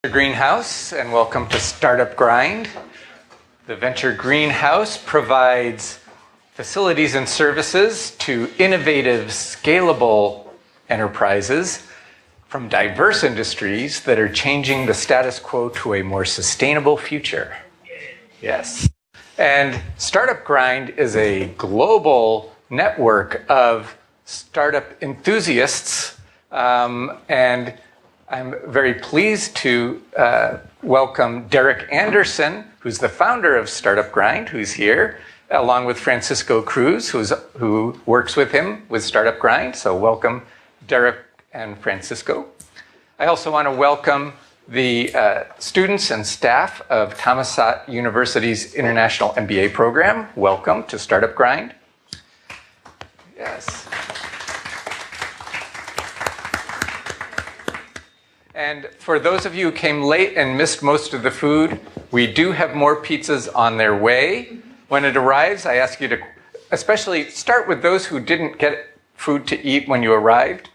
Greenhouse, and welcome to Startup Grind. The Venture Greenhouse provides facilities and services to innovative, scalable enterprises from diverse industries that are changing the status quo to a more sustainable future. Yes. And Startup Grind is a global network of startup enthusiasts, and I'm very pleased to welcome Derek Anderson, who's the founder of Startup Grind, who's here, along with Francisco Cruz, who works with him with Startup Grind. So welcome, Derek and Francisco. I also want to welcome the students and staff of Thammasat University's International MBA program. Welcome to Startup Grind. Yes. And for those of you who came late and missed most of the food, we do have more pizzas on their way. When it arrives, I ask you to especially start with those who didn't get food to eat when you arrived.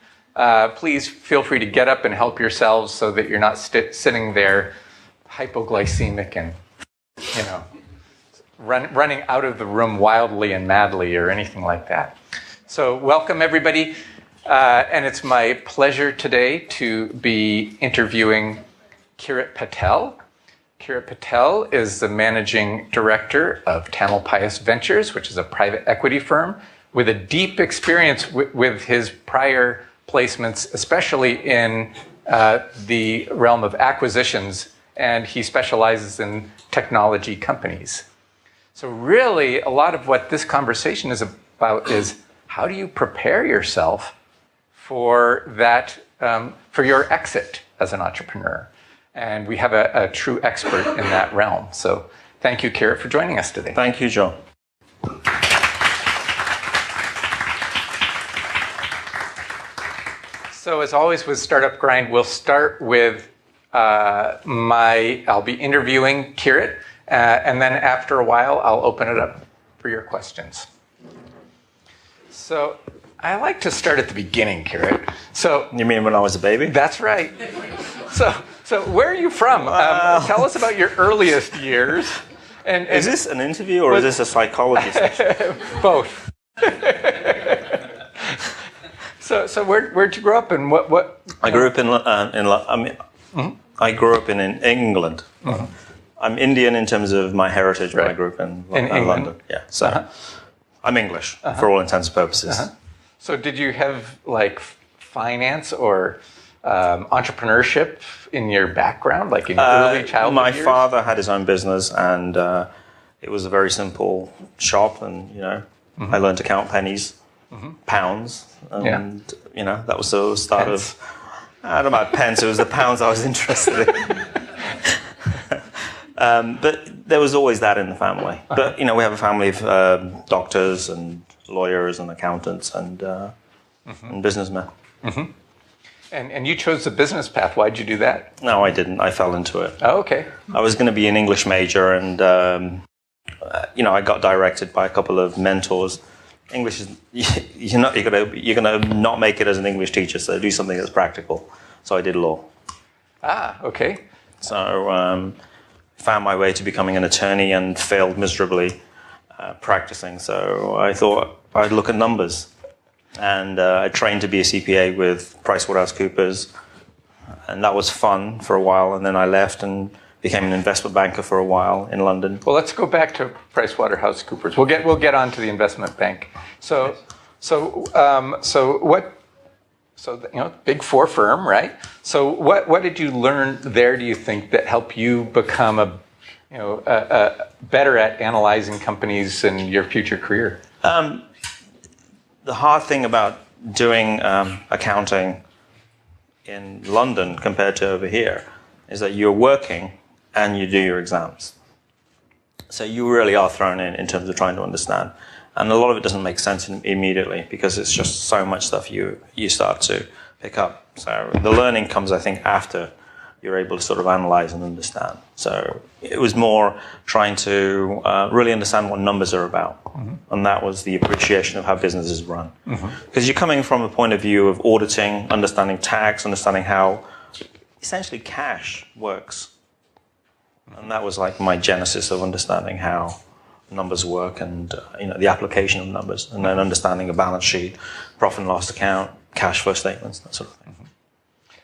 Please feel free to get up and help yourselves so that you're not sitting there hypoglycemic and, running out of the room wildly and madly or anything like that. So welcome, everybody. And it's my pleasure today to be interviewing Kirit Patel. Kirit Patel is the managing director of Tamalpais Ventures, which is a private equity firm with a deep experience with his prior placements, especially in the realm of acquisitions, and he specializes in technology companies. So really, a lot of what this conversation is about is how do you prepare yourself for that, for your exit as an entrepreneur. And we have a true expert in that realm. So thank you, Kirit, for joining us today. Thank you, John. So as always with Startup Grind, we'll start with I'll be interviewing Kirit, and then after a while, I'll open it up for your questions. So I like to start at the beginning, Kirit. So you mean when I was a baby? That's right. So where are you from? Tell us about your earliest years. And is this an interview or is this a psychology session? Both. So where'd you grow up and what? I grew up I grew up in England. Mm-hmm. I'm Indian in terms of my heritage, but I grew up in London. Yeah. So I'm English for all intents and purposes. So did you have like finance or entrepreneurship in your background, like in your early childhood My years? father had his own business, and it was a very simple shop, and I learned to count pennies, pounds, and that was the start of. I don't know about pence; it was the pounds I was interested in. But there was always that in the family. But we have a family of doctors and lawyers and accountants and businessmen. Mm-hmm. And you chose the business path. Why'd you do that? No, I didn't. I fell into it. Oh, okay. I was going to be an English major, and I got directed by a couple of mentors. English is you're gonna not make it as an English teacher, so do something that's practical. So I did law. Ah, okay. So found my way to becoming an attorney and failed miserably practicing. So I thought I'd look at numbers. And I trained to be a CPA with PriceWaterhouse, and that was fun for a while. And then I left and became an investment banker for a while in London. Well, let's go back to PriceWaterhouse. We'll get on to the investment bank. So Big Four firm, right? So what did you learn there? Do you think that helped you become better at analyzing companies in your future career? The hard thing about doing accounting in London compared to over here is that you're working and you do your exams. So you really are thrown in terms of trying to understand. And a lot of it doesn't make sense immediately because it's just so much stuff you start to pick up. So the learning comes, I think, after you're able to sort of analyze and understand. So it was more trying to really understand what numbers are about. Mm-hmm. And that was the appreciation of how businesses run. Because you're coming from a point of view of auditing, understanding tax, understanding how essentially cash works. And that was like my genesis of understanding how numbers work and the application of numbers, and then understanding a balance sheet, profit and loss account, cash flow statements, that sort of thing.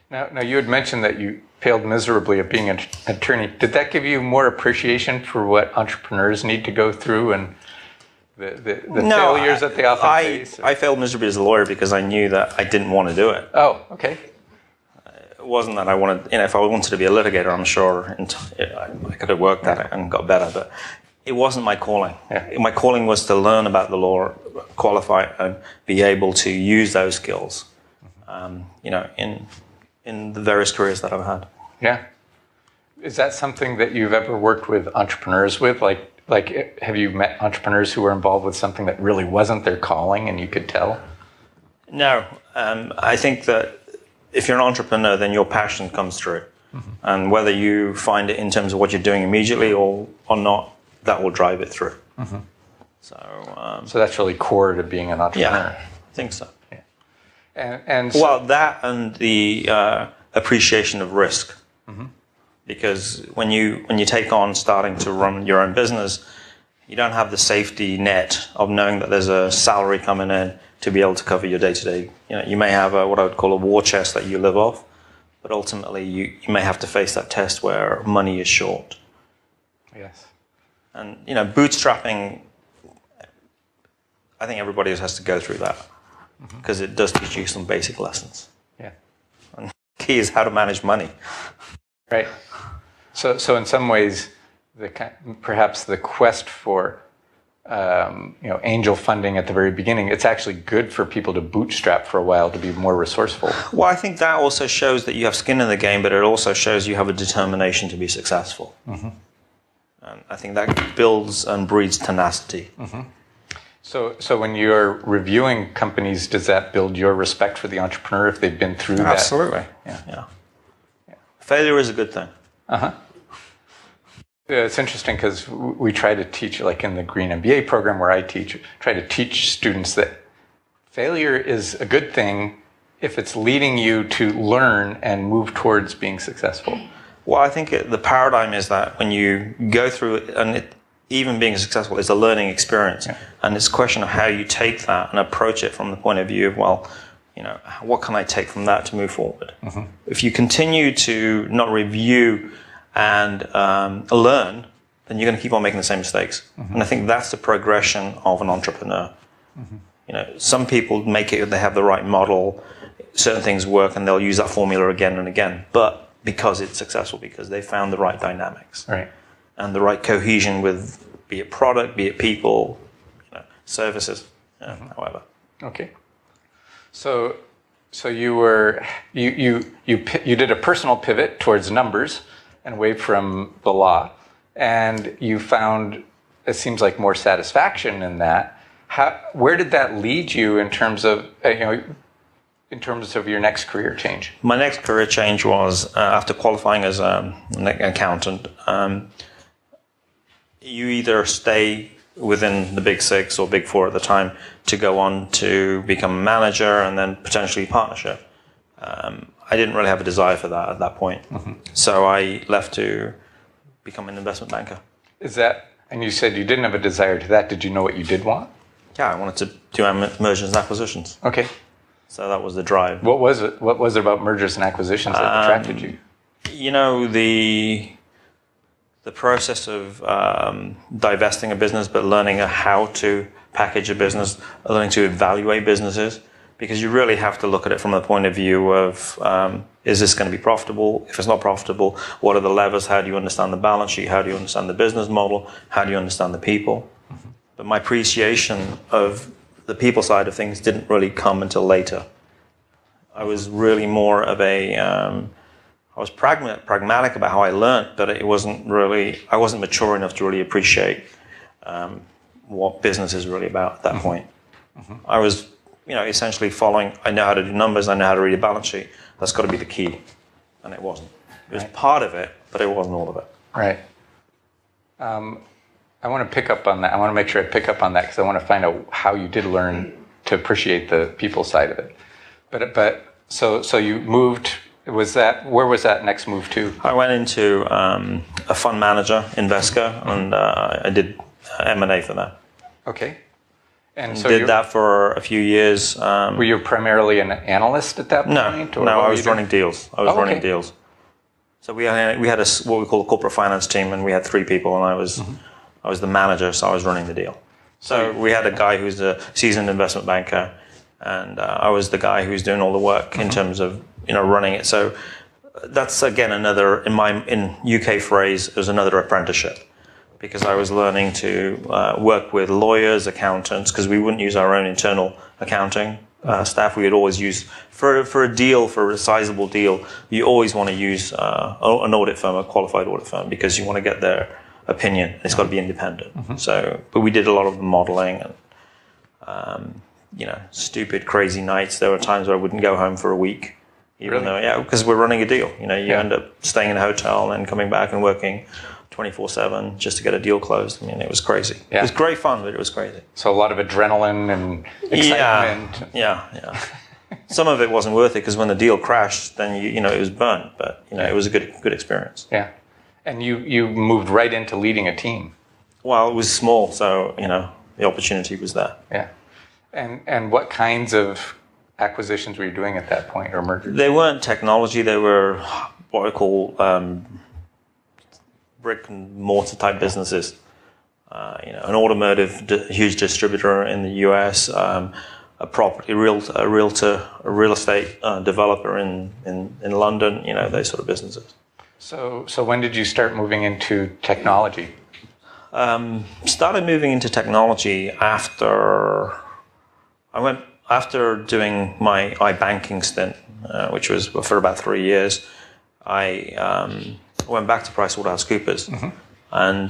Now you had mentioned that you failed miserably at being an attorney. Did that give you more appreciation for what entrepreneurs need to go through and the failures that they often face? I failed miserably as a lawyer because I knew that I didn't want to do it. Oh, okay. It wasn't that I wanted, if I wanted to be a litigator, I'm sure I could have worked at it and got better, but it wasn't my calling. Yeah. My calling was to learn about the law, qualify, and be able to use those skills, in the various careers that I've had. Yeah. Is that something that you've ever worked with entrepreneurs with? Like, have you met entrepreneurs who were involved with something that really wasn't their calling and you could tell? No. I think that if you're an entrepreneur, then your passion comes through. Mm-hmm. And whether you find it in terms of what you're doing immediately or not, that will drive it through. Mm-hmm. So that's really core to being an entrepreneur. Yeah, I think so. Yeah. And so, well, that and the appreciation of risk. Mm-hmm. Because when you take on starting to run your own business, you don't have the safety net of knowing that there's a salary coming in to be able to cover your day-to-day. You may have what I would call a war chest that you live off, but ultimately you may have to face that test where money is short. Yes. And bootstrapping, I think everybody has to go through that because it does teach you some basic lessons. Yeah. And the key is how to manage money. Right. So in some ways, perhaps the quest for angel funding at the very beginning, it's actually good for people to bootstrap for a while to be more resourceful. Well, I think that also shows that you have skin in the game, but it also shows you have a determination to be successful. Mm-hmm. And I think that builds and breeds tenacity. Mm-hmm. So when you're reviewing companies, does that build your respect for the entrepreneur if they've been through that? Absolutely. Yeah. Failure is a good thing. Uh-huh. Yeah, it's interesting because we try to teach, like in the Green MBA program where I try to teach students that failure is a good thing if it's leading you to learn and move towards being successful. Well, I think the paradigm is that when you go through it, and even being successful is a learning experience. Yeah. And it's a question of how you take that and approach it from the point of view of, what can I take from that to move forward? Mm-hmm. If you continue to not review and learn, then you're going to keep on making the same mistakes. Mm-hmm. And I think that's the progression of an entrepreneur. Mm-hmm. Some people make it, they have the right model, certain things work, and they'll use that formula again and again. But because it's successful, because they found the right dynamics. Right. And the right cohesion with, be it product, be it people, services, however. Okay. So you did a personal pivot towards numbers and away from the law, and you found, it seems like, more satisfaction in that. Where did that lead you in terms of your next career change? My next career change was after qualifying as an accountant. You either stay within the Big Six or Big Four at the time to go on to become a manager and then potentially partnership. I didn't really have a desire for that at that point. Mm-hmm. So I left to become an investment banker. And you said you didn't have a desire to that. Did you know what you did want? Yeah, I wanted to do mergers and acquisitions. Okay. So that was the drive. What was it? What was it about mergers and acquisitions that attracted you? The process of divesting a business, but learning how to package a business, learning to evaluate businesses, because you really have to look at it from the point of view of, is this going to be profitable? If it's not profitable, what are the levers? How do you understand the balance sheet? How do you understand the business model? How do you understand the people? Mm-hmm. But my appreciation of the people side of things didn't really come until later. I was really more of I was pragmatic about how I learned, but I wasn't mature enough to really appreciate what business is really about at that mm-hmm. point. Mm-hmm. I was, essentially following, I know how to do numbers, I know how to read a balance sheet. That's got to be the key. And it wasn't. It was part of it, but it wasn't all of it. Right. I want to pick up on that. I want to make sure I pick up on that because I want to find out how you did learn to appreciate the people side of it. So you moved Where was that next move to? I went into a fund manager, Invesco, and I did M&A for them. Okay. And so did that for a few years. Were you primarily an analyst at that point? No, I was running deals. I was running deals. So we had what we call a corporate finance team, and we had 3 people, and I was the manager, so I was running the deal. So we had a guy who's a seasoned investment banker, and I was the guy who's doing all the work in terms of running it. So that's again another in UK phrase, it was another apprenticeship, because I was learning to work with lawyers, accountants, because we wouldn't use our own internal accounting staff. We would always use for a sizable deal. You always want to use an audit firm, a qualified audit firm, because you want to get their opinion. It's got to be independent. So, but we did a lot of the modeling and stupid, crazy nights. There were times where I wouldn't go home for a week, even though because we're running a deal. You end up staying in a hotel and then coming back and working 24/7 just to get a deal closed. I mean, it was crazy. Yeah. It was great fun, but it was crazy. So a lot of adrenaline and excitement. Yeah. Some of it wasn't worth it, because when the deal crashed, then it was burnt. But it was a good experience. Yeah. And you moved right into leading a team. Well, it was small, so the opportunity was there. Yeah. And what kinds of acquisitions were you doing at that point, or mergers? They weren't technology. They were what I call brick and mortar type businesses. An automotive huge distributor in the US, a real estate developer in London. Those sort of businesses. So when did you start moving into technology? Started moving into technology after doing my iBanking stint, which was for about 3 years. I went back to PriceWaterhouse and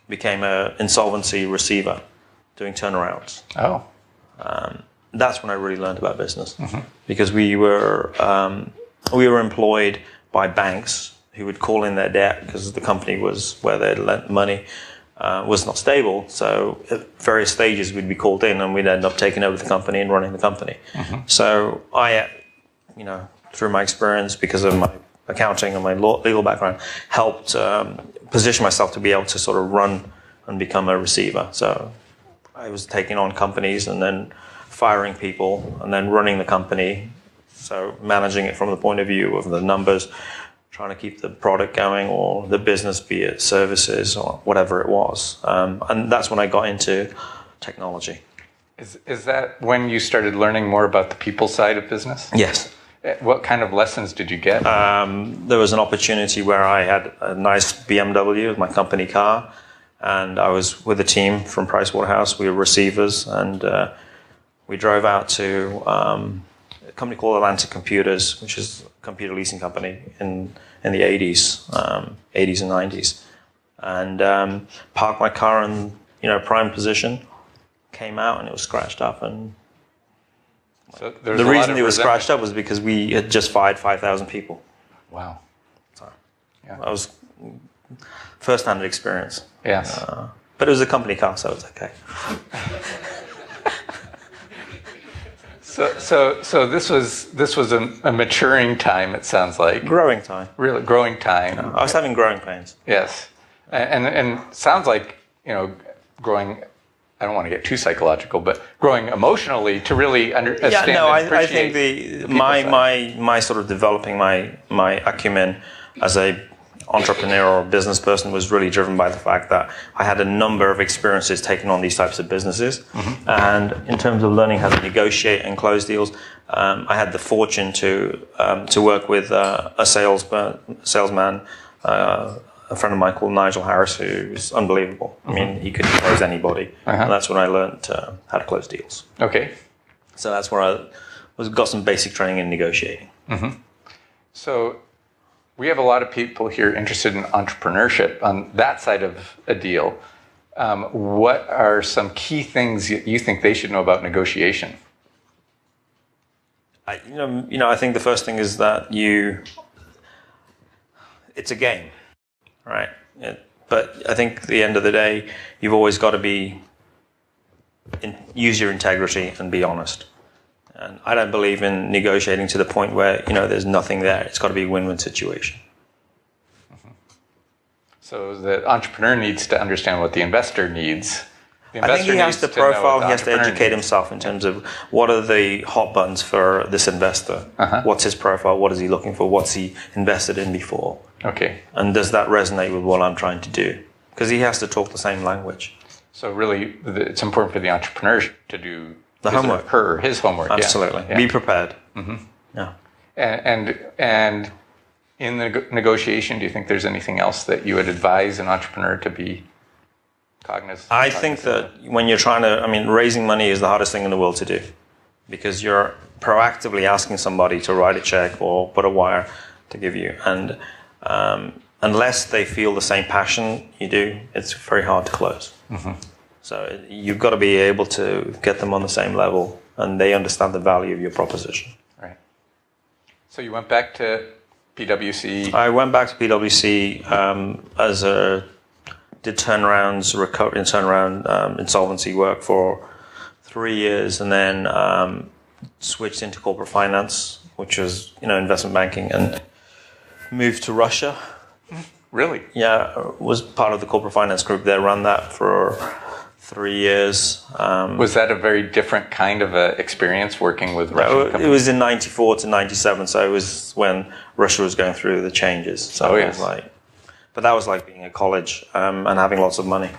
became an insolvency receiver, doing turnarounds. Oh. That's when I really learned about business, because we were employed by banks who would call in their debt because the company was where they'd lent money was not stable. So at various stages we'd be called in, and we'd end up taking over the company and running the company. So I, through my experience, because of my accounting and my legal background, helped position myself to be able to sort of run and become a receiver. So I was taking on companies and then firing people and then running the company. So managing it from the point of view of the numbers, trying to keep the product going or the business, be it services or whatever it was. And that's when I got into technology. Is that when you started learning more about the people side of business? Yes. What kind of lessons did you get? There was an opportunity where I had a nice BMW, my company car, and I was with a team from PriceWaterhouse. We were receivers, and we drove out to a company called Atlantic Computers, which is a computer leasing company in the 80s and 90s, and parked my car in prime position. Came out and it was scratched up, and so the reason it was scratched up was because we had just fired 5,000 people. Wow. So that was first-hand experience. Yes. But it was a company car, so it was okay. So this was a maturing time, it sounds like. Growing time. Really growing time. Yeah, I was having growing pains. Yes. And sounds like, growing, I don't want to get too psychological, but growing emotionally to really understand and appreciate. I think my sort of developing my acumen as a entrepreneur or business person was really driven by the fact that I had a number of experiences taking on these types of businesses. And in terms of learning how to negotiate and close deals, I had the fortune to work with a salesman, a friend of mine called Nigel Harris, who's unbelievable. I mean, he could close anybody. And that's when I learned how to close deals. Okay. So that's where I got some basic training in negotiating. So we have a lot of people here interested in entrepreneurship on that side of a deal. What are some key things you think they should know about negotiation? I think the first thing is that it's a game, right? But I think at the end of the day, you've always got to use your integrity and be honest. And I don't believe in negotiating to the point where, there's nothing there. It's got to be a win-win situation. So the entrepreneur needs to understand what the investor needs. The I think he has to profile, he has to educate needs. himself in terms of what are the hot buttons for this investor. What's his profile? What is he looking for? What's he invested in before? Okay. And does that resonate with what I'm trying to do? Because he has to talk the same language. So really, it's important for the entrepreneur to do the homework. His homework. Absolutely. Yeah. Be prepared. Yeah. And in the negotiation, do you think there's anything else that you would advise an entrepreneur to be cognizant? I think that when you're raising money is the hardest thing in the world to do, because you're proactively asking somebody to write a check or put a wire to give you. And unless they feel the same passion you do, it's very hard to close. So you've got to be able to get them on the same level and they understand the value of your proposition. Right. So you went back to PwC? I went back to PwC did turnarounds, insolvency work for 3 years, and then switched into corporate finance, which was investment banking, and moved to Russia. Really? Yeah, was part of the corporate finance group there, ran that for 3 years. Was that a very different kind of experience working with Russian companies? It was in 94 to 97, so it was when Russia was going through the changes. So it was but that was like being at college and having lots of money.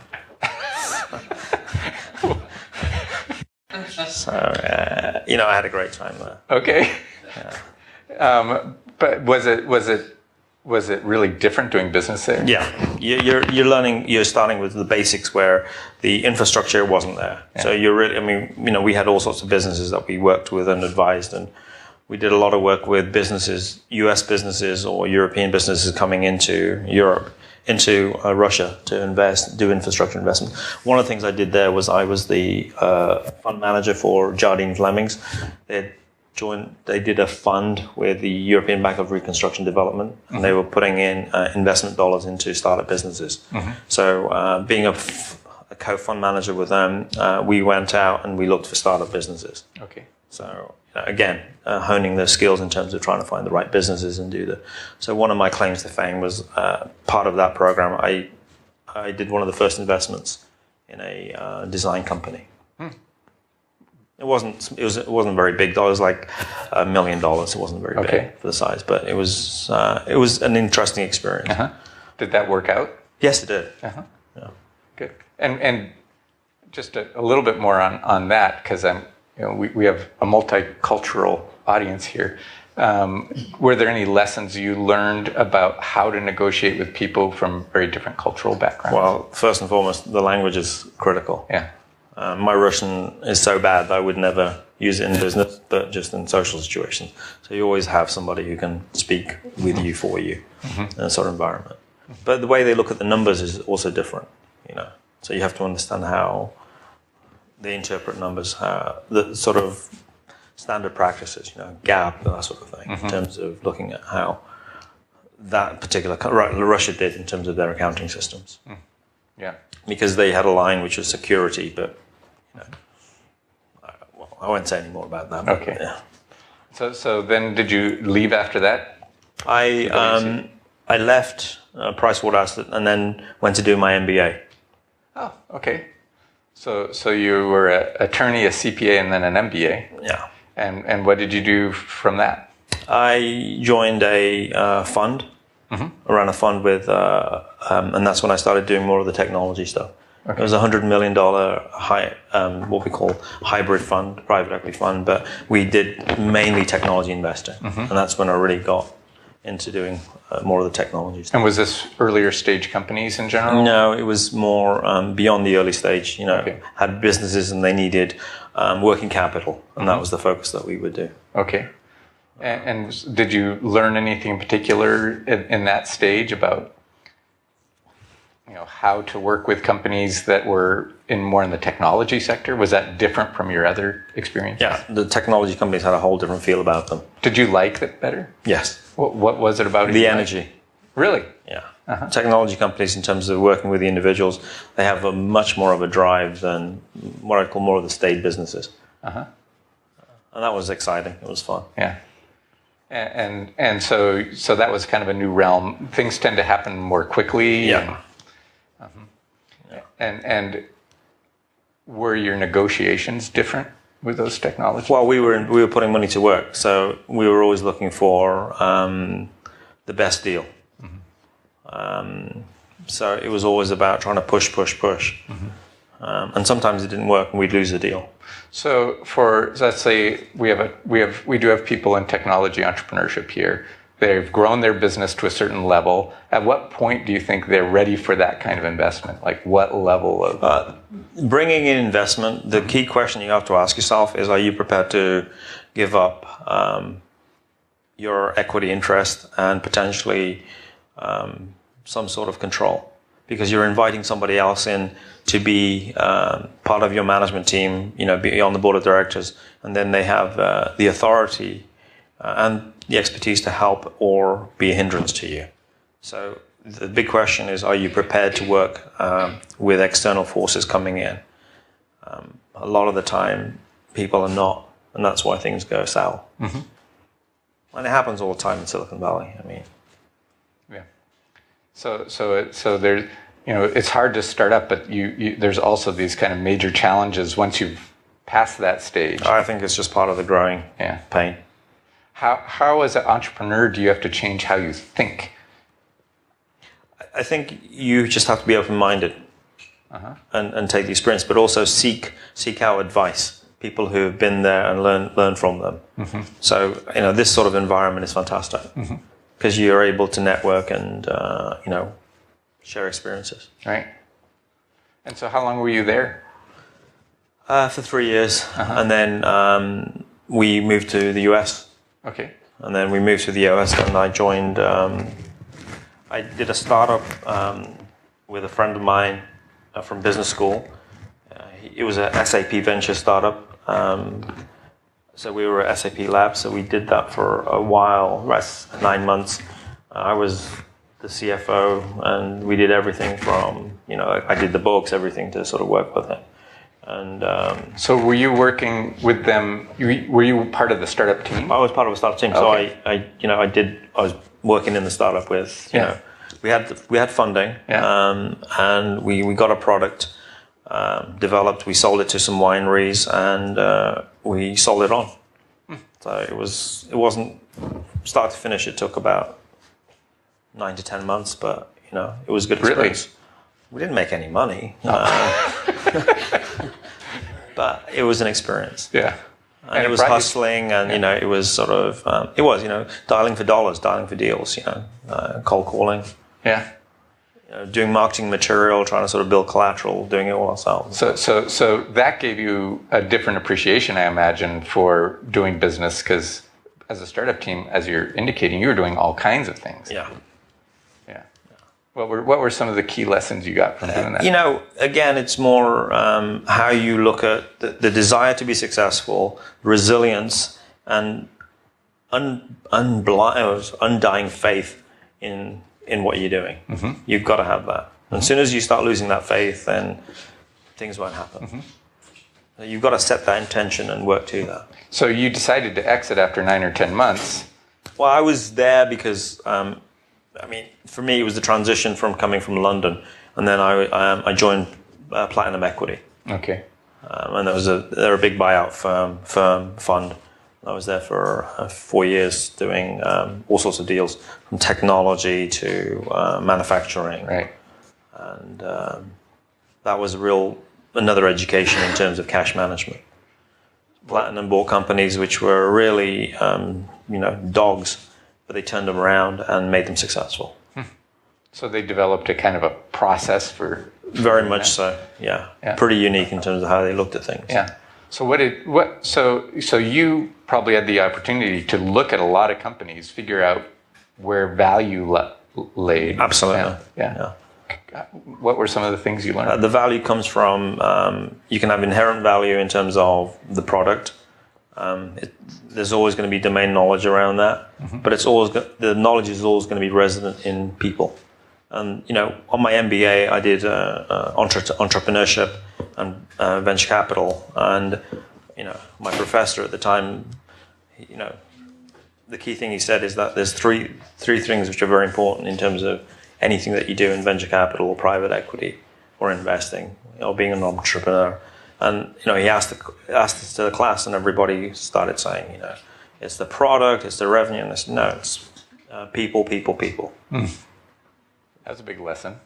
So, I had a great time there. Okay. Yeah. But was it really different doing business there? Yeah, you're learning. You're starting with the basics where the infrastructure wasn't there. Yeah. So you're really. We had all sorts of businesses that we worked with and advised, and we did a lot of work with businesses, U.S. businesses or European businesses coming into Europe, into Russia to do infrastructure investment. One of the things I did there was I was the fund manager for Jardine Flemings. They did a fund with the European Bank of Reconstruction Development, and they were putting in investment dollars into startup businesses. So being a co-fund manager with them, we went out and we looked for startup businesses. Okay. So again, honing their skills in terms of trying to find the right businesses and do that. So one of my claims to fame was part of that program. I did one of the first investments in a design company. It wasn't very big. It was like $1 million. It wasn't very big for the size, but it was an interesting experience. Did that work out? Yes, it did. Yeah. Good. And just a little bit more on that, because we have a multicultural audience here. Were there any lessons you learned about how to negotiate with people from very different cultural backgrounds? Well, first and foremost, the language is critical. Yeah. My Russian is so bad that I would never use it in business, but just in social situations. So you always have somebody who can speak with you, for you, in a sort of environment. But the way they look at the numbers is also different, So you have to understand how they interpret numbers, the sort of standard practices, GAAP, that sort of thing, in terms of looking at how that particular, Russia did in terms of their accounting systems. Yeah. Because they had a line which was security, but I won't say any more about that. Okay. Yeah. So then, did you leave after that? I left PriceWaterhouse and then went to do my MBA. Oh, okay. So you were an attorney, a CPA, and then an MBA. Yeah. And what did you do from that? I joined a fund. Around a fund with, and that's when I started doing more of the technology stuff. Okay. It was a $100 million what we call hybrid fund, private equity fund, but we did mainly technology investing, and that's when I really got into doing more of the technology stuff. And was this earlier stage companies in general? No, it was more beyond the early stage. Had businesses and they needed working capital, and that was the focus that we would do. Okay. And did you learn anything in particular in that stage about how to work with companies that were more in the technology sector? Was that different from your other experiences? Yeah, the technology companies had a whole different feel about them. Did you like it better? Yes. What was it about it? The energy. Really? Yeah. Technology companies, in terms of working with the individuals, they have much more of a drive than what I'd call more of the staid businesses. And that was exciting. It was fun. Yeah. And so that was kind of a new realm. Things tend to happen more quickly. Yeah. And were your negotiations different with those technologies? Well, we were putting money to work, so we were always looking for the best deal. So it was always about trying to push. And sometimes it didn't work, and we'd lose the deal. So let's say we do have people in technology entrepreneurship here. They've grown their business to a certain level. At what point do you think they're ready for that kind of investment? Like what level of... Bringing in investment, the key question you have to ask yourself is, are you prepared to give up your equity interest and potentially some sort of control? Because you're inviting somebody else in to be part of your management team, be on the board of directors, and then they have the authority and the expertise to help or be a hindrance to you. So the big question is, are you prepared to work with external forces coming in? A lot of the time, people are not, and that's why things go south. And it happens all the time in Silicon Valley. I mean, yeah. So there's, it's hard to start up, but there's also these kind of major challenges once you've passed that stage. I think it's just part of the growing pain. How as an entrepreneur do you have to change how you think? I think you just have to be open-minded and take the experience, but also seek out advice, people who have been there and learn from them. So this sort of environment is fantastic because you're able to network and share experiences. Right. And so how long were you there? For 3 years, and then we moved to the US. Okay. And then we moved to the US, and I joined. I did a startup with a friend of mine from business school. It was a SAP venture startup. So we were at SAP Labs. So we did that for a while, 9 months. I was the CFO, and we did everything from I did the books, everything to sort of work with him. And so were you working with them? Were you part of the startup team? I was part of a startup team. So Okay. I was working in the startup with we had funding, and we got a product developed. We sold it to some wineries, and we sold it on. So it wasn't start to finish. It took about 9 to 10 months, but it was a good experience. Really? We didn't make any money. But it was an experience. Yeah. And it was hustling, and it was sort of dialing for dollars, dialing for deals, cold calling. Yeah. Doing marketing material, trying to sort of build collateral, doing it all ourselves. So that gave you a different appreciation, I imagine, for doing business, because as a startup team, as you're indicating, you were doing all kinds of things. Yeah. What were some of the key lessons you got from doing that? Again, it's more how you look at the desire to be successful, resilience, and undying faith in what you're doing. You've got to have that. And as soon as you start losing that faith, then things won't happen. You've got to set that intention and work to that. So you decided to exit after 9 or 10 months. Well, I was there because... for me, it was the transition from coming from London, and then I joined Platinum Equity. Okay. And they're a big buyout fund. I was there for 4 years doing all sorts of deals, from technology to manufacturing. Right. And that was another education in terms of cash management. Platinum bought companies which were really dogs, but they turned them around and made them successful. So they developed a kind of a process for... Very much so, yeah. Pretty unique in terms of how they looked at things. Yeah. So so you probably had the opportunity to look at a lot of companies, figure out where value laid. Absolutely. Yeah. What were some of the things you learned? The value comes from, you can have inherent value in terms of the product. There's always going to be domain knowledge around that, but the knowledge is always going to be resident in people. And on my MBA, I did entrepreneurship and venture capital, and my professor at the time, the key thing he said is that there's three things which are very important in terms of anything that you do in venture capital or private equity or investing, or being an entrepreneur. And he asked this to the class, and everybody started saying, it's the product, it's the revenue, and it's people. That's a big lesson.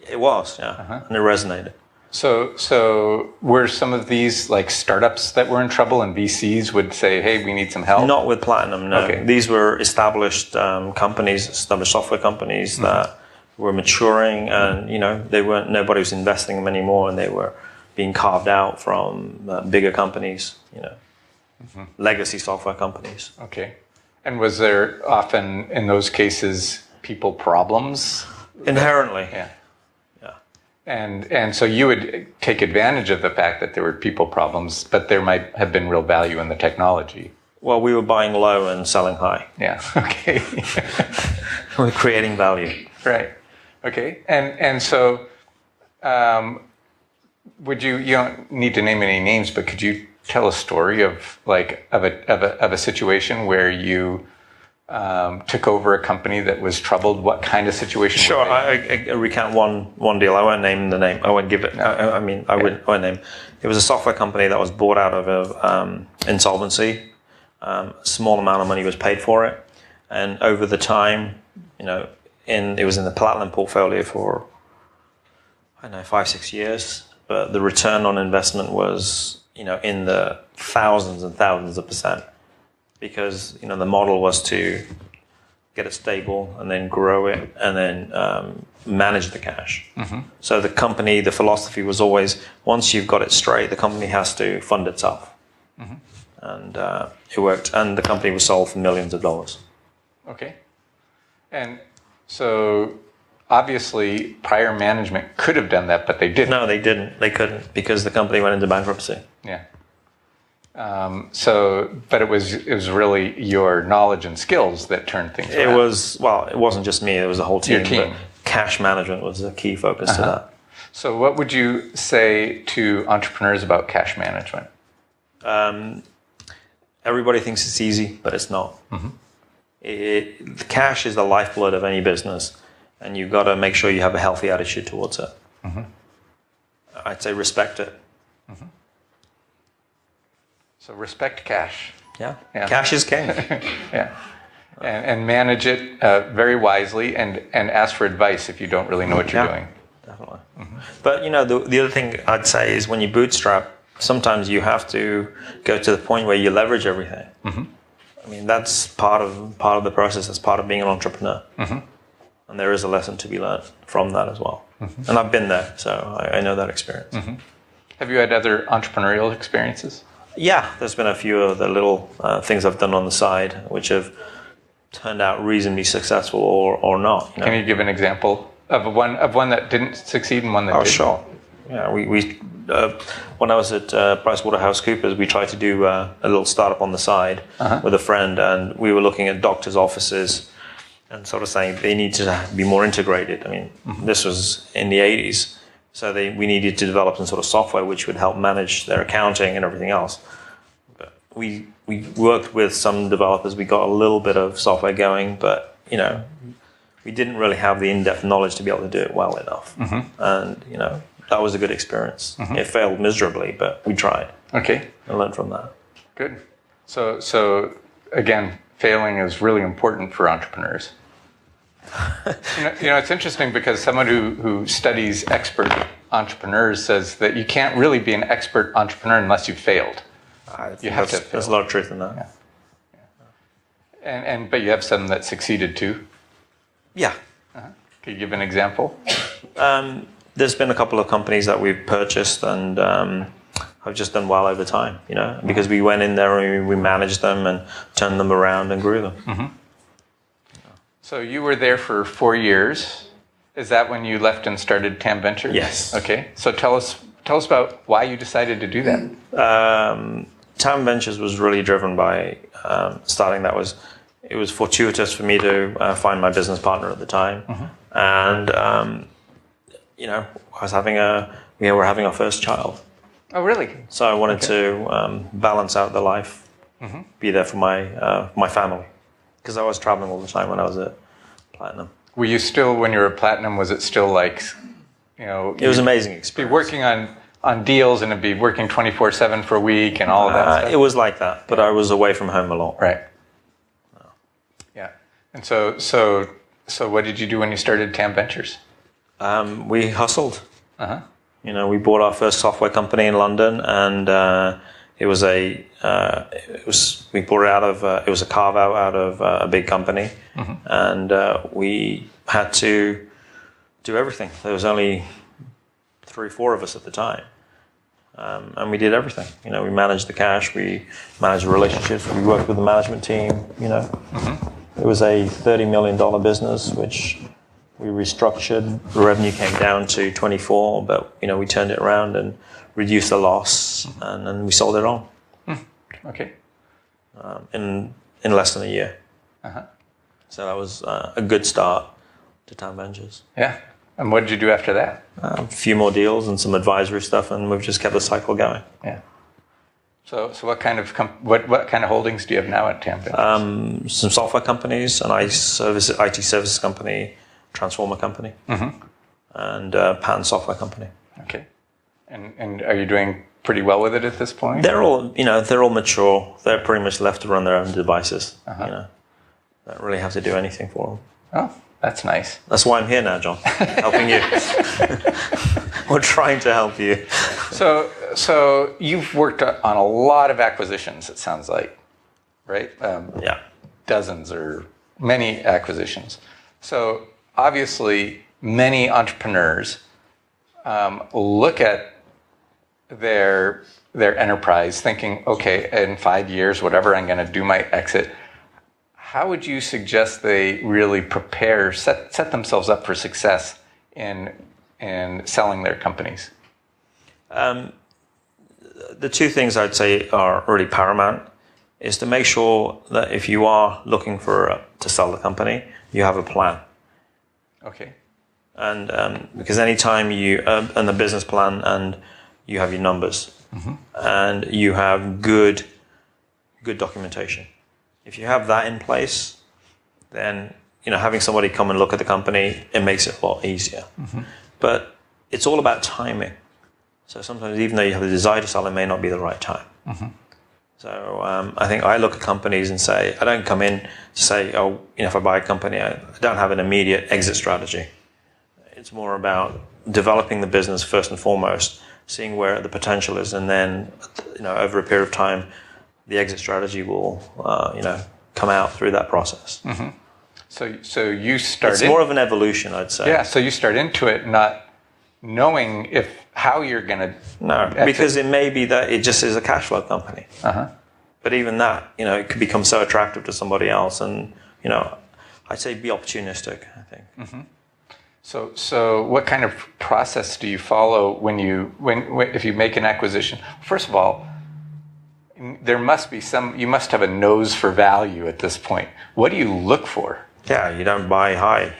It was, yeah, and it resonated. So were some of these like startups that were in trouble, and VCs would say, "Hey, we need some help"? Not with Platinum, no. Okay. These were established companies, established software companies that were maturing, and nobody was investing in them anymore, and they were being carved out from bigger companies, legacy software companies. Okay. And was there often in those cases people problems? Inherently, yeah. And so you would take advantage of the fact that there were people problems, but there might have been real value in the technology. Well, we were buying low and selling high. Yeah. Okay. We're creating value. Right. Okay. And so, would you don't need to name any names, but could you tell a story of a situation where you took over a company that was troubled? What kind of situation? Sure, I recount one deal. I won't name the name. I won't give it. I won't name. It was a software company that was bought out of insolvency. A small amount of money was paid for it, and over the time, it was in the Platinum portfolio for 5-6 years. But the return on investment was in the thousands and thousands of %. Because the model was to get it stable and then grow it and then manage the cash. So the philosophy was always, once you've got it straight, the company has to fund itself. And it worked. And the company was sold for millions of dollars. Okay. And so obviously prior management could have done that, but they didn't. No, they didn't. They couldn't, because the company went into bankruptcy. Yeah. But it was really your knowledge and skills that turned things around. It wasn't just me, it was a whole team. Your team. But cash management was a key focus to that. So what would you say to entrepreneurs about cash management? Everybody thinks it's easy, but it's not. The cash is the lifeblood of any business, and you've got to make sure you have a healthy attitude towards it. I'd say respect it. So respect cash. Yeah. Cash is king. Yeah. And manage it very wisely, and ask for advice if you don't really know what you're doing. Definitely. But the other thing I'd say is when you bootstrap, sometimes you have to go to the point where you leverage everything. I mean, that's part of the process. That's part of being an entrepreneur. And there is a lesson to be learned from that as well. And I've been there, so I know that experience. Have you had other entrepreneurial experiences? Yeah, there's been a few of the little things I've done on the side which have turned out reasonably successful or not. Can you give an example of one that didn't succeed and one that did? Oh, sure. Yeah, we when I was at PriceWaterhouse, we tried to do a little startup on the side with a friend, and we were looking at doctors' offices and sort of saying they need to be more integrated. I mean, this was in the 80s. So we needed to develop some sort of software which would help manage their accounting and everything else. But we worked with some developers. We got a little bit of software going, but we didn't really have the in-depth knowledge to be able to do it well enough. And that was a good experience. It failed miserably, but we tried. Okay. And learned from that. Good. So again, failing is really important for entrepreneurs. It's interesting because someone who studies expert entrepreneurs says that you can't really be an expert entrepreneur unless you've failed. You have to fail. There's a lot of truth in that. Yeah. But you have some that succeeded too. Yeah. Can you give an example? There's been a couple of companies that we've purchased and have just done well over time, because we went in there and we managed them and turned them around and grew them. So you were there for 4 years. Is that when you left and started TAM Ventures? Yes. Okay. So tell us about why you decided to do that. TAM Ventures was really driven by starting. It was fortuitous for me to find my business partner at the time, and we were having our first child. Oh, really? So I wanted to balance out the life, be there for my family, because I was traveling all the time when I was at Platinum. Were you still, when you were at Platinum, was it still like, you know... It was an amazing Be experience. working on deals and it'd be working 24/7 for a week and all of that stuff? It was like that, but I was away from home a lot. Right. Yeah. And so what did you do when you started TAM Ventures? We hustled. Uh-huh. You know, we bought our first software company in London, and it was we bought it out of it was a carve out of a big company, and we had to do everything. There was only 3 or 4 of us at the time, and we did everything. You know, we managed the cash, we managed the relationships, we worked with the management team. You know, it was a $30 million business, which we restructured. The revenue came down to 24, but you know, we turned it around and reduced the loss, and then we sold it on. Okay. In less than a year. Uh-huh. So that was a good start to TAM Ventures. Yeah. And what did you do after that? A few more deals and some advisory stuff, and we've just kept the cycle going. Yeah. So what kind of what kind of holdings do you have now at TAM Ventures? Some software companies, an IT services company, transformer company, and a patent software company. Okay. And are you doing pretty well with it at this point? They're all mature. They're pretty much left to run their own devices. You know, don't really have to do anything for them. Oh, that's nice. That's why I'm here now, John, helping you. We're trying to help you. So you've worked on a lot of acquisitions, it sounds like, right? Yeah. Dozens or many acquisitions. So obviously, many entrepreneurs look at their enterprise thinking, okay, in 5 years, whatever, I'm going to do my exit. How would you suggest they really prepare, set themselves up for success in selling their companies? The 2 things I'd say are really paramount is to make sure that if you are looking to sell the company, you have a plan. Okay. And because anytime you and the business plan, and you have your numbers, and you have good documentation. If you have that in place, then having somebody come and look at the company, it makes it a lot easier. But it's all about timing. So sometimes, even though you have the desire to sell, it may not be the right time. So I think I look at companies and say, I don't come in to say, oh, if I buy a company, I don't have an immediate exit strategy. It's more about developing the business first and foremost, seeing where the potential is, and then, over a period of time, the exit strategy will, come out through that process. So you start. It's more of an evolution, I'd say. Yeah. So you start into it not knowing how you're going to. No, because it may be that it just is a cash flow company. But even that, it could become so attractive to somebody else, and I'd say be opportunistic, I think. So what kind of process do you follow if you make an acquisition? First of all, there must be you must have a nose for value at this point. What do you look for? Yeah, you don't buy high.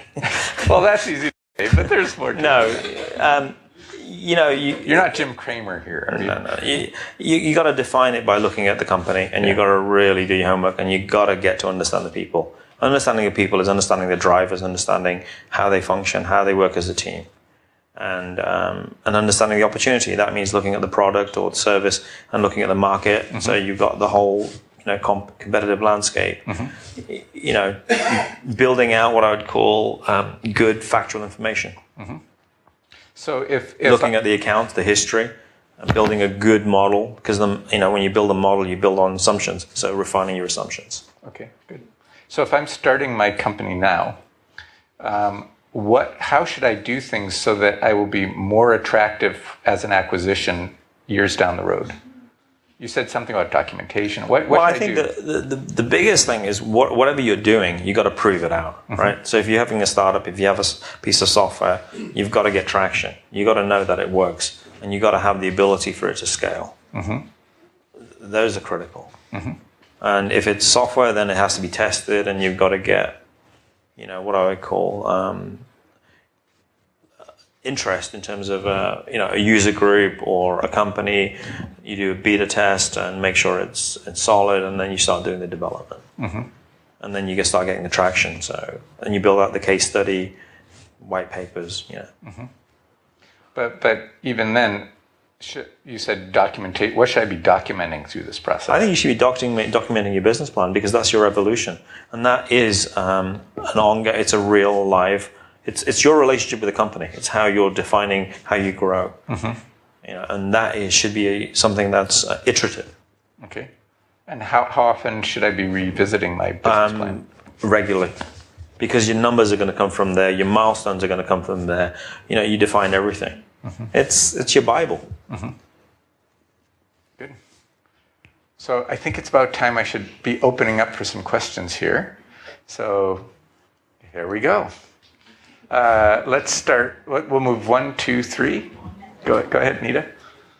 Well, that's easy to say, but there's more to it. No, you're not Jim Cramer here, are you? No. You got to define it by looking at the company, and you got to really do your homework, and you got to get to understand the people. Understanding of people is understanding the drivers, understanding how they function, how they work as a team, and understanding the opportunity. That means looking at the product or the service and looking at the market. So you've got the whole competitive landscape. Building out what I would call good factual information. So if looking at the accounts, the history, and building a good model, because when you build a model, you build on assumptions. So refining your assumptions. Okay, good. So if I'm starting my company now, how should I do things so that I will be more attractive as an acquisition years down the road? You said something about documentation. What should I think the biggest thing is whatever you're doing, you got to prove it out, right? So if you're having a startup, if you have a piece of software, you've got to get traction. You got to know that it works, and you got to have the ability for it to scale. Those are critical. And if it's software, then it has to be tested, and you've got to get, what I would call, interest in terms of a user group or a company. You do a beta test and make sure it's solid, and then you start doing the development. Mm-hmm. And then you start getting the traction. And you build out the case study, white papers. Mm-hmm. But even then, you said documentate. What should I be documenting through this process? I think you should be documenting your business plan, because that's your evolution, and that is an ongoing. It's a real live. It's your relationship with the company. It's how you're defining how you grow. Mm-hmm. And that should be something that's iterative. Okay. And how often should I be revisiting my business plan? Regularly, because your numbers are going to come from there. Your milestones are going to come from there. You define everything. Mm-hmm. It's your Bible. Mm-hmm. Good. So I think it's about time I should be opening up for some questions here. So here we go. Let's start. We'll move 1, 2, 3. Go ahead, Nita.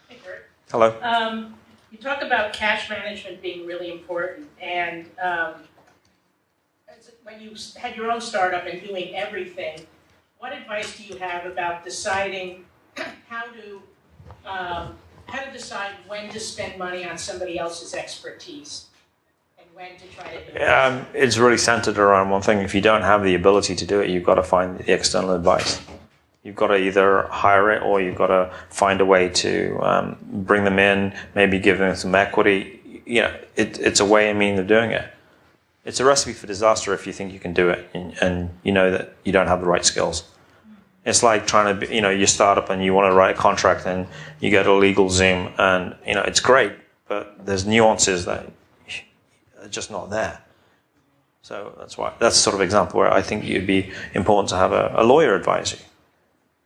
Hey, Kirit. Hello. You talk about cash management being really important, and when you had your own startup and doing everything, what advice do you have about deciding how to decide when to spend money on somebody else's expertise and when to try to do it? It's really centered around one thing. If you don't have the ability to do it, you've got to find the external advice. You've got to either hire it, or you've got to find a way to bring them in, maybe give them some equity. It's a way and mean of doing it. It's a recipe for disaster if you think you can do it and you know that you don't have the right skills. It's like trying to, you start up and you want to write a contract and you go to LegalZoom and, it's great, but there's nuances that are just not there. So that's sort of example where I think it'd be important to have a lawyer advise you.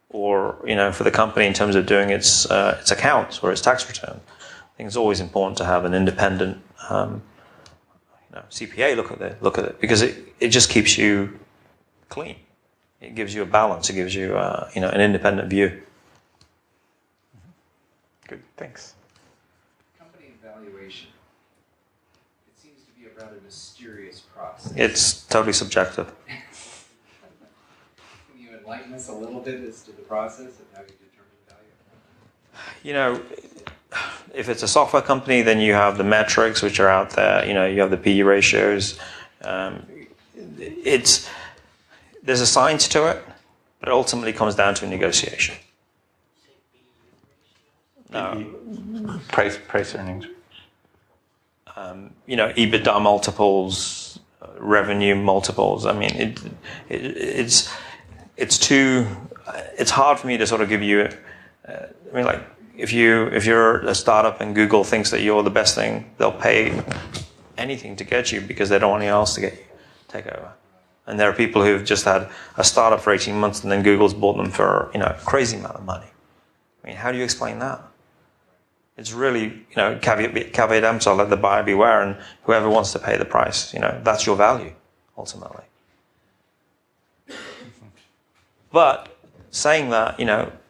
Or, for the company in terms of doing its accounts or its tax return. I think it's always important to have an independent CPA look at it because it just keeps you clean. It gives you a balance. It gives you an independent view. Good, thanks. Company evaluation. It seems to be a rather mysterious process. It's totally subjective. Can you enlighten us a little bit as to the process of how you determine value? If it's a software company, then you have the metrics which are out there. You have the PE ratios. There's a science to it, but it ultimately comes down to a negotiation. No. Price earnings. EBITDA multiples, revenue multiples. I mean, it's hard for me to sort of give you. If you're a startup and Google thinks that you're the best thing, they'll pay anything to get you because they don't want anyone else to take over. And there are people who've just had a startup for 18 months and then Google's bought them for a crazy amount of money. I mean, how do you explain that? It's really, caveat emptor, let the buyer beware, and whoever wants to pay the price, that's your value, ultimately. But saying that,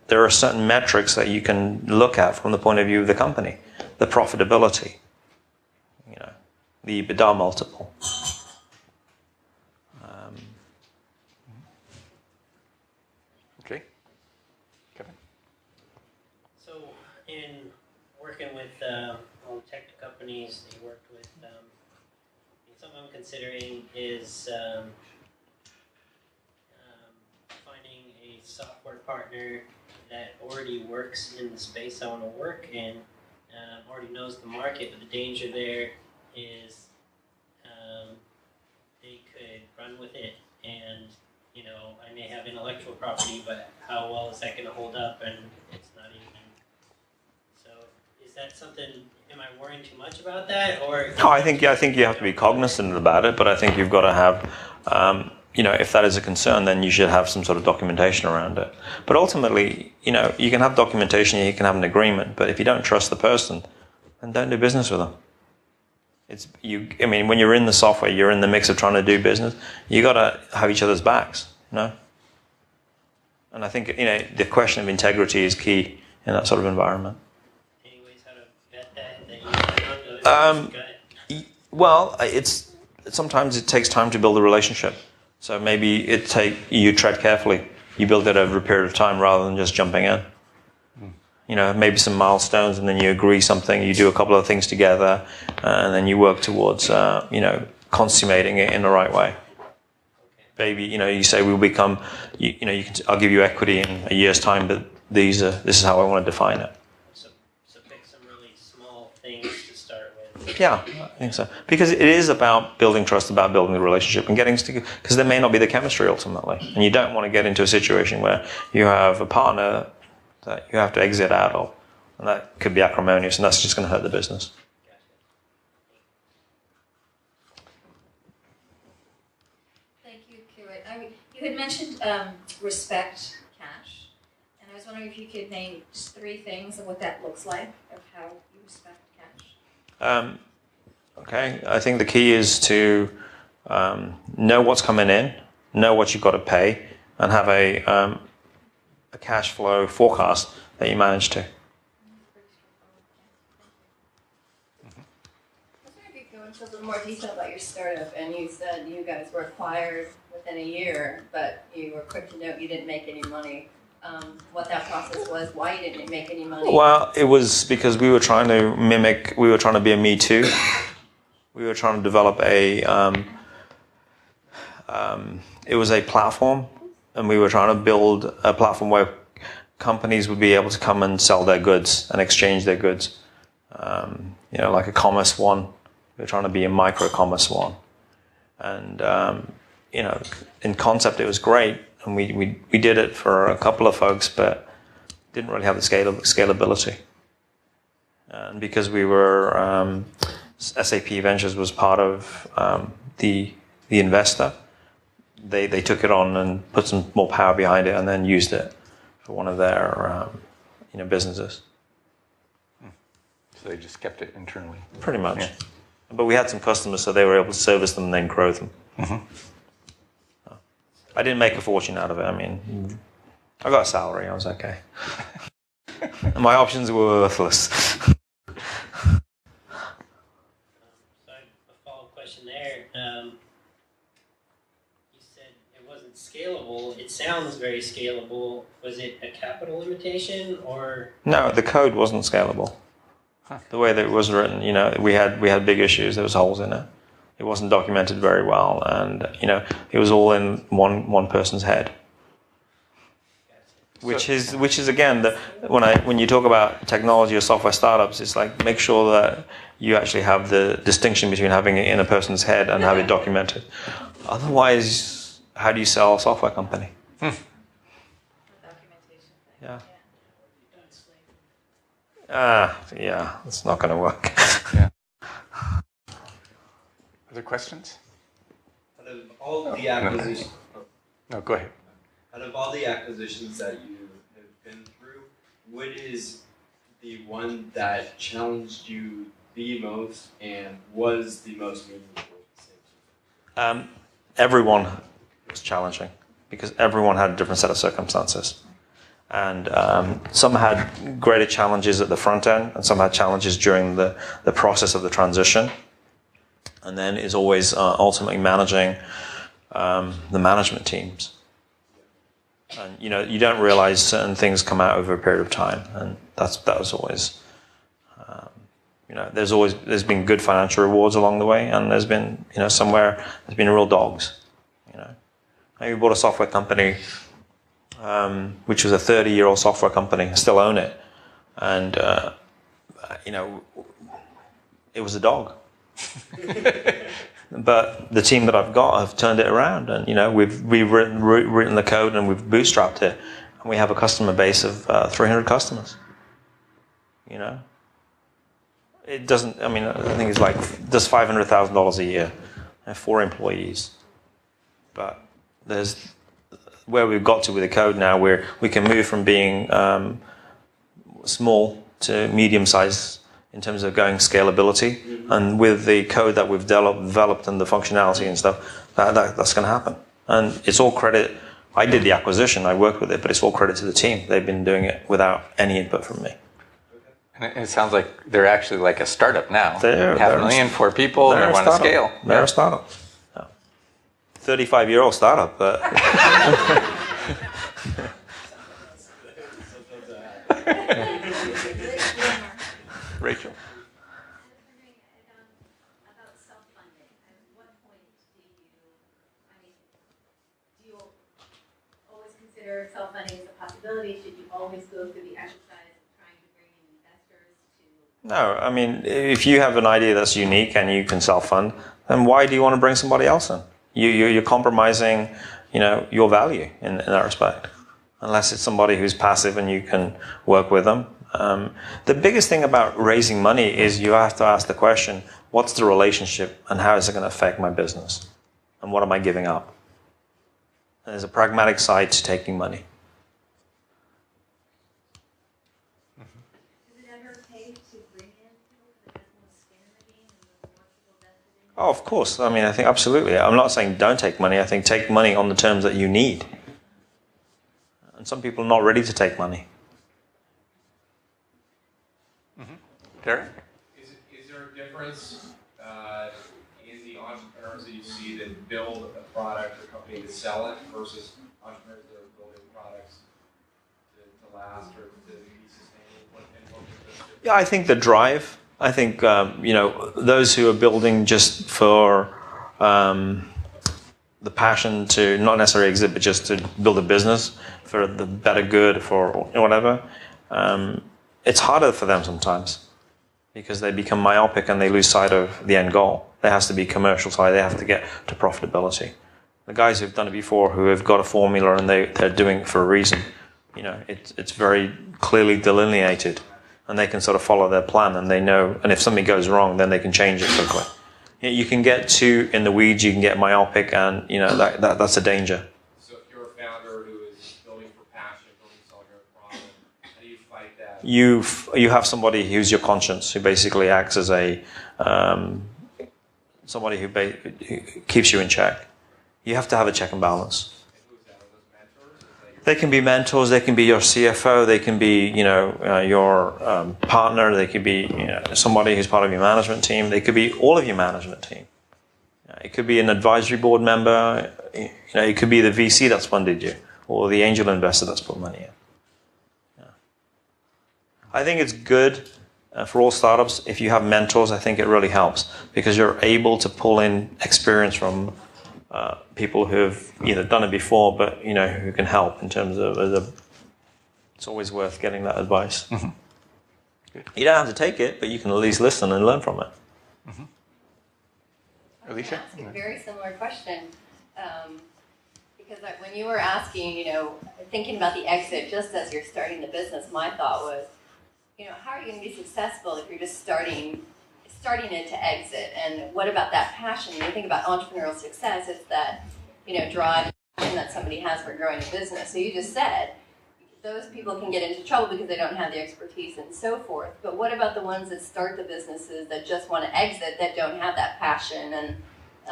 there are certain metrics that you can look at from the point of view of the company. The profitability, the EBITDA multiple. Okay. Kevin? So in working with all the tech companies that you worked with, something I'm considering is finding a software partner that already works in the space I want to work in, already knows the market, but the danger there is they could run with it, and I may have intellectual property, but how well is that going to hold up? And it's not even. So is that something? Am I worrying too much about that, or? No, I think you have to be cognizant about it, but I think you've got to have. If that is a concern, then you should have some sort of documentation around it. But ultimately, you can have documentation, you can have an agreement, but if you don't trust the person, then don't do business with them. When you're in the software, you're in the mix of trying to do business, you got to have each other's backs, And I think, the question of integrity is key in that sort of environment. Any ways how to vet that you Well, sometimes it takes time to build a relationship. So maybe you tread carefully you build it over a period of time rather than just jumping in. You know, maybe some milestones, and then you agree something, you do a couple of things together, and then you work towards, you know, consummating it in the right way. Maybe, you know, you say we'll become, you know, I'll give you equity in a year's time, but this is how I want to define it. So pick some really small things to start with. Yeah, I think so. Because it is about building trust, about building the relationship and getting to, because there may not be the chemistry ultimately. And you don't want to get into a situation where you have a partner that you have to exit out of. And that could be acrimonious, and that's just going to hurt the business. Thank you, Kirit. You had mentioned respect cash, and I was wondering if you could name just 3 things of what that looks like, of how you respect cash. Okay, I think the key is to know what's coming in, know what you've got to pay, and have a cash flow forecast that you manage to. I was wondering if you could go into a little more detail about your startup, and you said you guys were acquired within a year, but you were quick to note you didn't make any money. What that process was, why you didn't make any money? Well, it was because we were trying to be a Me Too. We were trying to develop it was a platform, and we were trying to build a platform where companies would be able to come and sell their goods and exchange their goods. You know, like a commerce one. We were trying to be a micro commerce one. And, you know, in concept it was great, and we did it for a couple of folks, but didn't really have the scalability. And because we were, SAP Ventures was part of the investor, they took it on and put some more power behind it, and then used it for one of their you know, businesses. So they just kept it internally. Pretty much. Yeah. But we had some customers, so they were able to service them and then grow them. Mm-hmm. I didn't make a fortune out of it. I mean, I got a salary. I was okay. And my options were worthless. So a follow-up question there. You said it wasn't scalable. It sounds very scalable. Was it a capital limitation, or? No, the code wasn't scalable. The way that it was written, you know, we had big issues. There was holes in it. It wasn't documented very well, and you know, it was all in one person's head. Which is again, when you talk about technology or software startups, it's like make sure that you actually have the distinction between having it in a person's head and have it documented. Otherwise, how do you sell a software company? Yeah. Yeah, it's not going to work. Yeah. Other questions? Out of all the acquisitions, No, go ahead. out of all the acquisitions that you have been through, what is the one that challenged you the most and was the most meaningful? Everyone was challenging because everyone had a different set of circumstances. And some had greater challenges at the front end, and some had challenges during the process of the transition. And then is always ultimately managing the management teams. And you know, you don't realize certain things come out over a period of time, and that was always, you know, there's been good financial rewards along the way, and there's been, you know, somewhere there's been real dogs. You know, we bought a software company, which was a 30-year-old software company. I still own it, and you know, it was a dog. But the team that I've got have turned it around, and you know, we've written the code and we've bootstrapped it, and we have a customer base of 300 customers. You know, it doesn't. I mean, I think it's like does $500,000 a year, and 4 employees. But there's where we've got to with the code now, where we can move from being small to medium size in terms of going scalability, and with the code that we've developed and the functionality and stuff, that's going to happen. And it's all credit. I did the acquisition, I worked with it, but it's all credit to the team. They've been doing it without any input from me. And it sounds like they're actually like a startup now. They're 500,000, 4 people, and they want to scale. They're a startup. 35-year-old startup, but Rachel. About self-funding. At what point do you always consider self-funding as a possibility? Should you always go through the exercise of trying to bring in investors to? No, I mean, if you have an idea that's unique and you can self-fund, then why do you want to bring somebody else in? You're compromising, your value in that respect. Unless it's somebody who's passive and you can work with them. The biggest thing about raising money is you have to ask the question, what's the relationship and how is it going to affect my business? And what am I giving up? And there's a pragmatic side to taking money. Does it ever pay to bring in people because it has more skin in the game and the more people vested in it? Oh, of course. I mean, I think absolutely. I'm not saying don't take money. I think take money on the terms that you need. And some people are not ready to take money. Derek? Is there a difference in the entrepreneurs that you see that build a product or company to sell it versus entrepreneurs that are building products to last or to be sustainable? Yeah, I think the drive. I think, those who are building just for the passion to not necessarily exit, but just to build a business for the better good, for whatever, it's harder for them sometimes because they become myopic and they lose sight of the end goal. There has to be commercial side. They have to get to profitability. The guys who've done it before, who have got a formula and they're doing it for a reason, it's very clearly delineated. And they can sort of follow their plan, and they know. And if something goes wrong, then they can change it quickly. You can get too in the weeds. You can get myopic, and that's a danger. So if you're a founder who is building for passion, building selling your product, how do you fight that? You have somebody who's your conscience, who basically acts as a somebody who keeps you in check. You have to have a check and balance. They can be mentors, they can be your CFO, they can be, your partner, they could be, somebody who's part of your management team, they could be all of your management team. It could be an advisory board member, it could be the VC that's funded you, or the angel investor that's put money in. Yeah. I think it's good for all startups. If you have mentors, I think it really helps, because you're able to pull in experience from people who have either done it before, but who can help in terms of. It's always worth getting that advice. Mm-hmm. You don't have to take it, but you can at least listen and learn from it. Mm-hmm. I was Alicia? going to ask a very similar question, because when you were asking, thinking about the exit just as you're starting the business, my thought was, how are you going to be successful if you're just starting it to exit? And what about that passion? When you think about entrepreneurial success, it's that, drive that somebody has for growing a business. So you just said, those people can get into trouble because they don't have the expertise and so forth. But what about the ones that start the businesses that just want to exit, that don't have that passion? And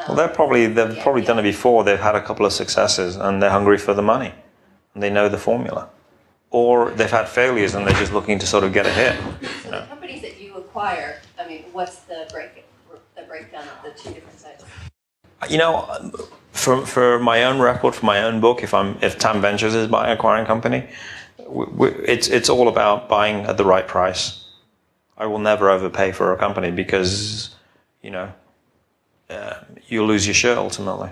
well, they've probably done it before. They've had a couple of successes and they're hungry for the money, and they know the formula. Or they've had failures and they're just looking to sort of get a hit. So the companies that you acquire, what's the breakdown of the two different sides? For my own record, for my own book, if Tam Ventures is my acquiring company, it's all about buying at the right price. I will never overpay for a company because, you'll lose your shirt ultimately.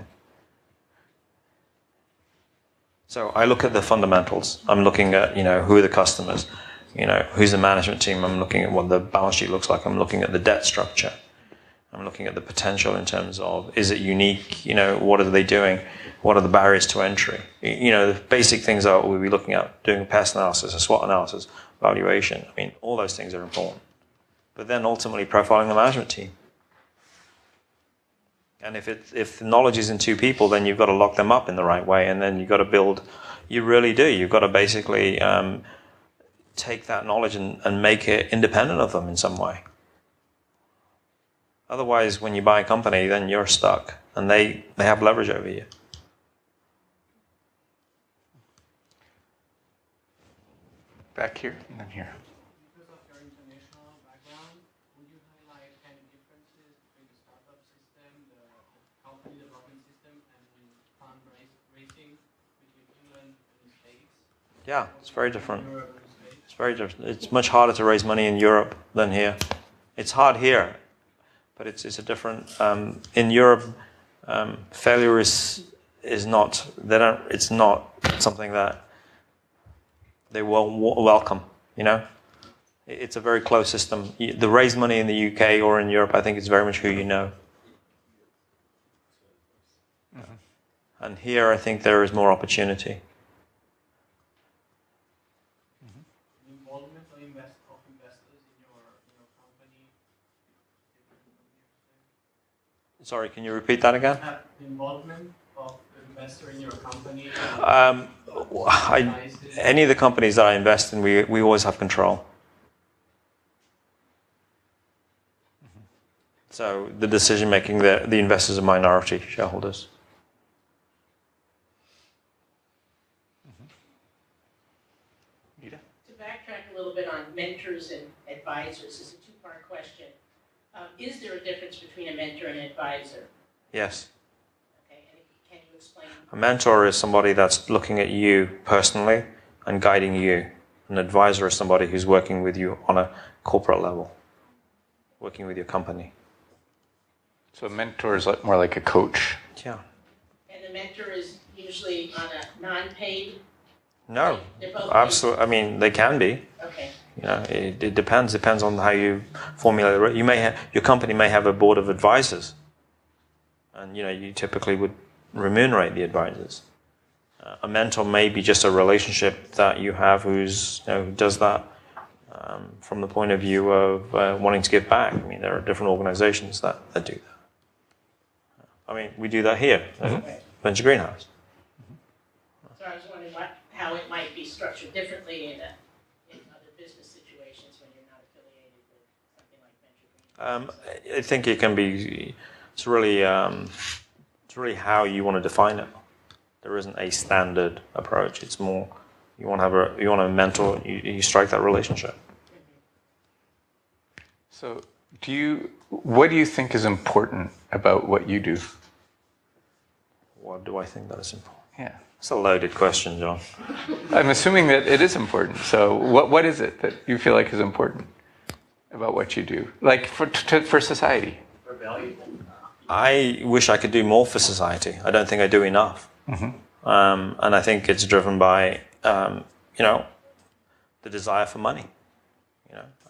So I look at the fundamentals. I'm looking at, who are the customers, who's the management team. I'm looking at what the balance sheet looks like. I'm looking at the debt structure. I'm looking at the potential in terms of, is it unique? What are they doing? What are the barriers to entry? The basic things are we'll be looking at, doing a pest analysis, a SWOT analysis, valuation. All those things are important. But then ultimately profiling the management team. And if the knowledge is in two people, then you've got to lock them up in the right way, and then you've got to build. You really do. You've got to basically take that knowledge and make it independent of them in some way. Otherwise, when you buy a company, then you're stuck, and they have leverage over you. Back here and then here. Because of your international background, would you highlight any differences between the startup system, the company development system, and fundraising between England and the States? Yeah, it's very different. It's very different. It's much harder to raise money in Europe than here. It's hard here, but it's a different. In Europe, failure is not. They don't. It's not something that they will welcome. You know, it's a very closed system. The raise money in the UK or in Europe, I think, is very much who you know. And here, I think there is more opportunity. Involvement of investors in your company. Sorry, can you repeat that again? Involvement of investor in your company. Any of the companies that I invest in, we always have control. So the decision making, the investors are minority shareholders. A little bit on mentors and advisors. It's a two-part question. Is there a difference between a mentor and an advisor? Yes. Okay, and can you explain? A mentor is somebody that's looking at you personally and guiding you. An advisor is somebody who's working with you on a corporate level, working with your company. So a mentor is more like a coach. Yeah. And the mentor is usually on a non-paid? No, They're both absolutely. I mean, they can be. Okay. You know, it depends. Depends on how you formulate it. You may your company may have a board of advisors, and you typically would remunerate the advisors. A mentor may be just a relationship that you have who does that from the point of view of wanting to give back. I mean, there are different organizations that do that. I mean, we do that here, Venture Greenhouse. So I was wondering how it might be structured differently in other business situations when you're not affiliated with something like Venture Greenhouse. I think it can be. It's really how you want to define it. There isn't a standard approach. It's more you want a mentor. You strike that relationship. So, what do you think is important about what you do? What do I think that is important? Yeah. It's a loaded question, John. I'm assuming that it is important. So what is it that you feel like is important about what you do? Like for society? For value. I wish I could do more for society. I don't think I do enough. And I think it's driven by, the desire for money.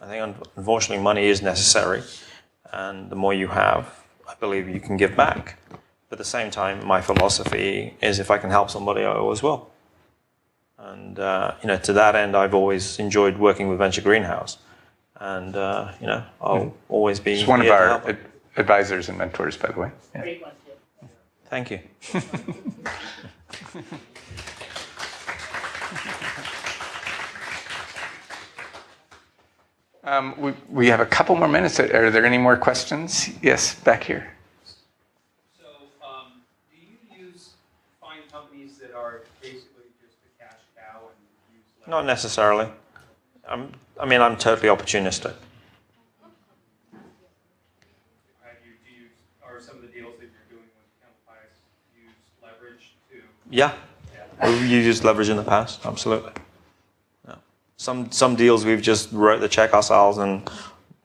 I think unfortunately money is necessary. And the more you have, I believe you can give back. But at the same time, my philosophy is if I can help somebody, I always will. And, to that end, I've always enjoyed working with Venture Greenhouse. And, I'll always be It's one of our advisors and mentors, by the way. Yeah. Great one, too. Thank you. We have a couple more minutes. Are there any more questions? Yes, back here. So, do you find companies that are basically just a cash cow and use leverage? Not necessarily. I'm totally opportunistic. Are some of the deals that you're doing with Kirit use leverage to? Yeah. We've used leverage in the past, absolutely. Yeah. Some deals we've just wrote the check ourselves and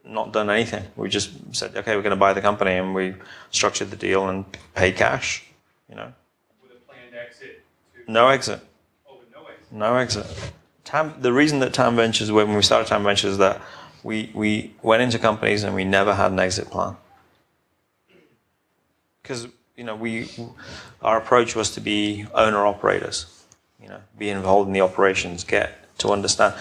not done anything. We just said, okay, we're going to buy the company, and we structured the deal and paid cash. With a planned exit? No exit. Oh, with no exit? No exit. The reason that TAM Ventures, when we started TAM Ventures, is that we went into companies and we never had an exit plan. Because our approach was to be owner operators, be involved in the operations, get to understand.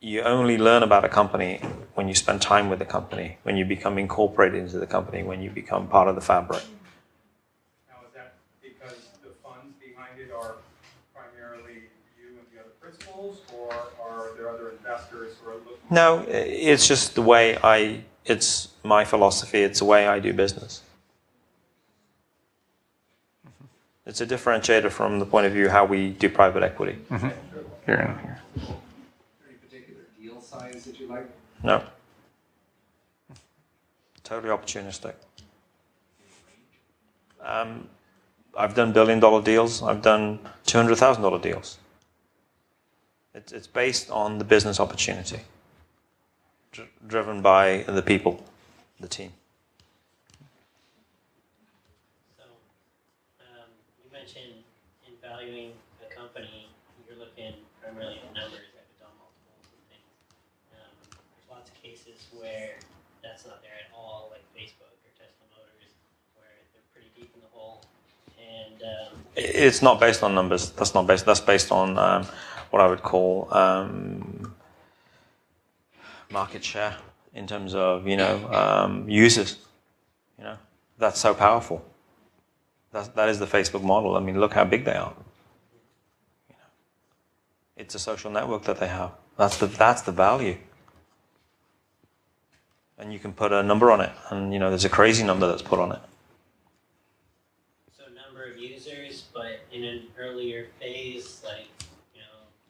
You only learn about a company when you spend time with the company, when you become incorporated into the company, when you become part of the fabric. Now, is that because the funds behind it are primarily you and the other principals, or are there other investors who are looking? No, it's just the way it's my philosophy, it's the way I do business. It's a differentiator from the point of view how we do private equity. Here and here. Any particular deal size that you like? No. Totally opportunistic. I've done $1 billion deals. I've done $200,000 deals. It's based on the business opportunity, driven by the people, the team. So, you mentioned in valuing a company, you're looking primarily at numbers, EBITDA multiples and things. There's lots of cases where that's not there at all, like Facebook or Tesla Motors, where they're pretty deep in the hole. And it's not based on numbers. That's based on what I would call market share in terms of users. That's so powerful. That is the Facebook model. I mean, look how big they are. It's a social network that they have. That's the value. And you can put a number on it, and there's a crazy number that's put on it. So number of users, but in an earlier phase, like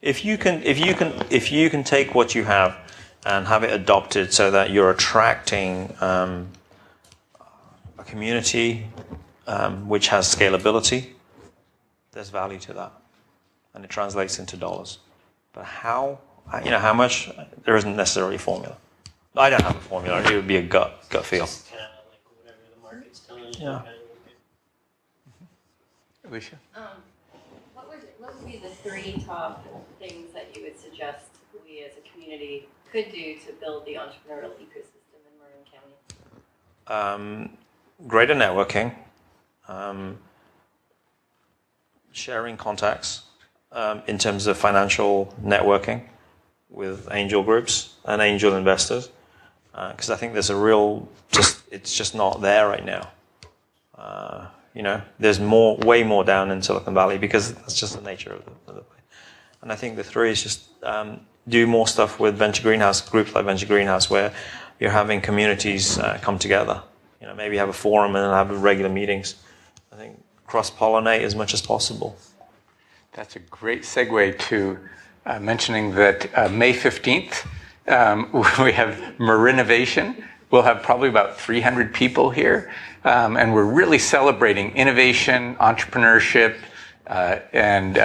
if you can take what you have and have it adopted so that you're attracting a community which has scalability, there's value to that, and it translates into dollars. But how much? There isn't necessarily a formula. I don't have a formula. It would be a gut feel. just kind of like whatever the market's telling you. Yeah. Kind of Alicia? What would be the 3 top things that you would suggest we as a community could do to build the entrepreneurial ecosystem in Marin County? Greater networking, sharing contacts in terms of financial networking with angel groups and angel investors, because I think there's it's just not there right now. There's way more down in Silicon Valley because that's just the nature of the place. And I think the 3 is just do more stuff with Venture Greenhouse, groups like Venture Greenhouse, where you're having communities come together. Maybe have a forum and then have regular meetings. I think cross-pollinate as much as possible. That's a great segue to mentioning that May 15th, we have Marinovation. We'll have probably about 300 people here, and we're really celebrating innovation, entrepreneurship, and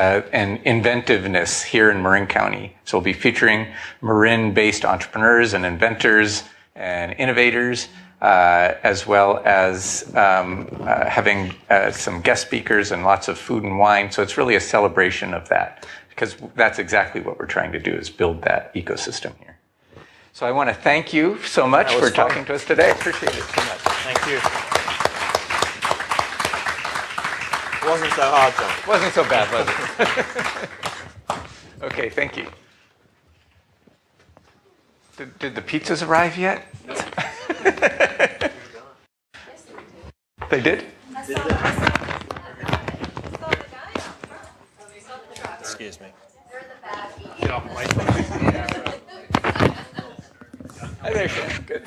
inventiveness here in Marin County. So we'll be featuring Marin-based entrepreneurs and inventors and innovators, as well as having some guest speakers and lots of food and wine. So it's really a celebration of that, because that's exactly what we're trying to do, is build that ecosystem here. So I want to thank you so much for talking to us today. I appreciate it so much. Thank you. It wasn't so hard, John. Wasn't so bad, was it? Okay, thank you. Did the pizzas arrive yet? No. They did? Excuse me. Hi there, Shannon. Good.